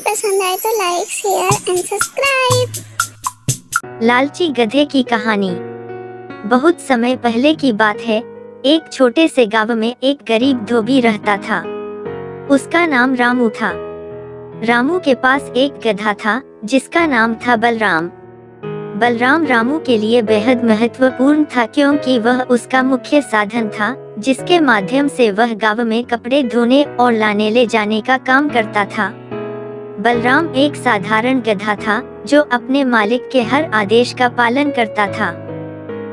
पसंद आए तो लाइक, शेयर एंड सब्सक्राइब। लालची गधे की कहानी। बहुत समय पहले की बात है। एक छोटे से गांव में एक गरीब धोबी रहता था। उसका नाम रामू था। रामू के पास एक गधा था जिसका नाम था बलराम। बलराम रामू के लिए बेहद महत्वपूर्ण था क्योंकि वह उसका मुख्य साधन था जिसके माध्यम से वह गांव में कपड़े धोने और लाने ले जाने का काम करता था। बलराम एक साधारण गधा था जो अपने मालिक के हर आदेश का पालन करता था,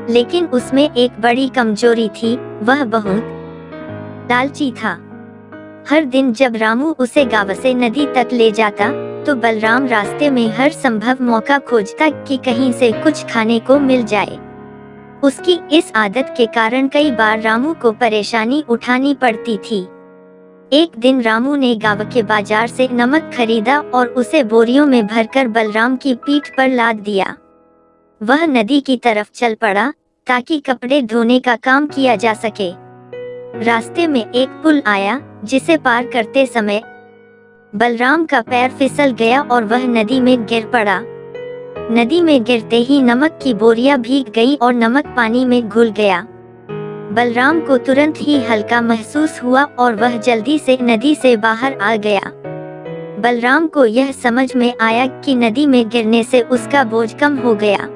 लेकिन उसमें एक बड़ी कमजोरी थी, वह बहुत लालची था। हर दिन जब रामू उसे गांव से नदी तक ले जाता तो बलराम रास्ते में हर संभव मौका खोजता कि कहीं से कुछ खाने को मिल जाए। उसकी इस आदत के कारण कई बार रामू को परेशानी उठानी पड़ती थी। एक दिन रामू ने गांव के बाजार से नमक खरीदा और उसे बोरियों में भरकर बलराम की पीठ पर लाद दिया। वह नदी की तरफ चल पड़ा ताकि कपड़े धोने का काम किया जा सके। रास्ते में एक पुल आया जिसे पार करते समय बलराम का पैर फिसल गया और वह नदी में गिर पड़ा। नदी में गिरते ही नमक की बोरियां भीग गईं और नमक पानी में घुल गया। बलराम को तुरंत ही हल्का महसूस हुआ और वह जल्दी से नदी से बाहर आ गया। बलराम को यह समझ में आया कि नदी में गिरने से उसका बोझ कम हो गया।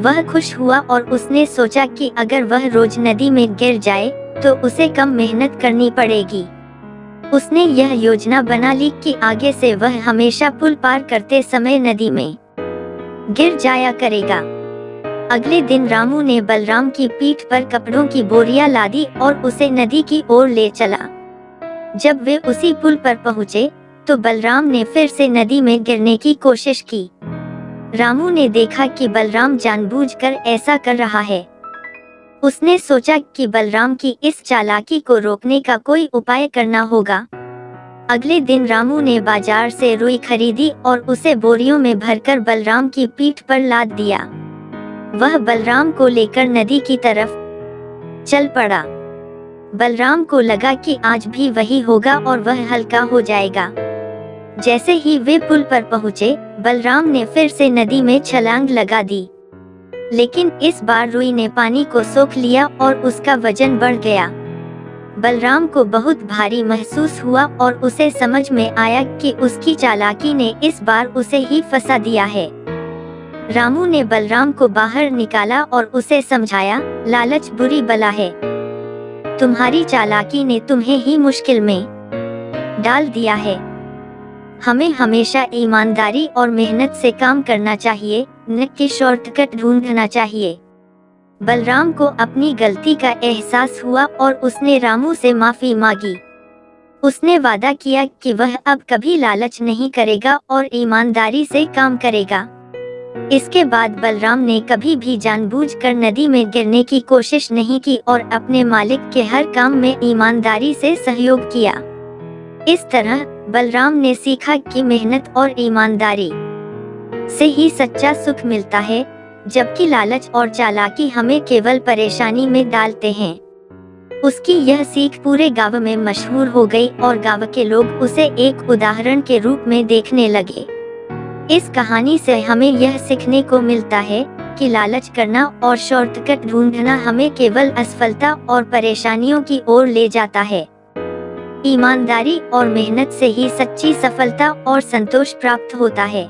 वह खुश हुआ और उसने सोचा कि अगर वह रोज नदी में गिर जाए तो उसे कम मेहनत करनी पड़ेगी। उसने यह योजना बना ली कि आगे से वह हमेशा पुल पार करते समय नदी में गिर जाया करेगा। अगले दिन रामू ने बलराम की पीठ पर कपड़ों की बोरियां लादी और उसे नदी की ओर ले चला। जब वे उसी पुल पर पहुंचे तो बलराम ने फिर से नदी में गिरने की कोशिश की। रामू ने देखा कि बलराम जानबूझकर ऐसा कर रहा है। उसने सोचा कि बलराम की इस चालाकी को रोकने का कोई उपाय करना होगा। अगले दिन रामू ने बाजार से रुई खरीदी और उसे बोरियों में भरकर बलराम की पीठ पर लाद दिया। वह बलराम को लेकर नदी की तरफ चल पड़ा। बलराम को लगा कि आज भी वही होगा और वह हल्का हो जाएगा। जैसे ही वे पुल पर पहुंचे, बलराम ने फिर से नदी में छलांग लगा दी, लेकिन इस बार रुई ने पानी को सोख लिया और उसका वजन बढ़ गया। बलराम को बहुत भारी महसूस हुआ और उसे समझ में आया कि उसकी चालाकी ने इस बार उसे ही फंसा दिया है। रामू ने बलराम को बाहर निकाला और उसे समझाया, लालच बुरी बला है। तुम्हारी चालाकी ने तुम्हें ही मुश्किल में डाल दिया है। हमें हमेशा ईमानदारी और मेहनत से काम करना चाहिए, न कि शॉर्टकट ढूंढना चाहिए। बलराम को अपनी गलती का एहसास हुआ और उसने रामू से माफी मांगी। उसने वादा किया कि वह अब कभी लालच नहीं करेगा और ईमानदारी से काम करेगा। इसके बाद बलराम ने कभी भी जानबूझकर नदी में गिरने की कोशिश नहीं की और अपने मालिक के हर काम में ईमानदारी से सहयोग किया। इस तरह बलराम ने सीखा कि मेहनत और ईमानदारी से ही सच्चा सुख मिलता है, जबकि लालच और चालाकी हमें केवल परेशानी में डालते हैं। उसकी यह सीख पूरे गांव में मशहूर हो गई और गांव के लोग उसे एक उदाहरण के रूप में देखने लगे। इस कहानी से हमें यह सीखने को मिलता है कि लालच करना और शॉर्टकट ढूंढना हमें केवल असफलता और परेशानियों की ओर ले जाता है। ईमानदारी और मेहनत से ही सच्ची सफलता और संतोष प्राप्त होता है।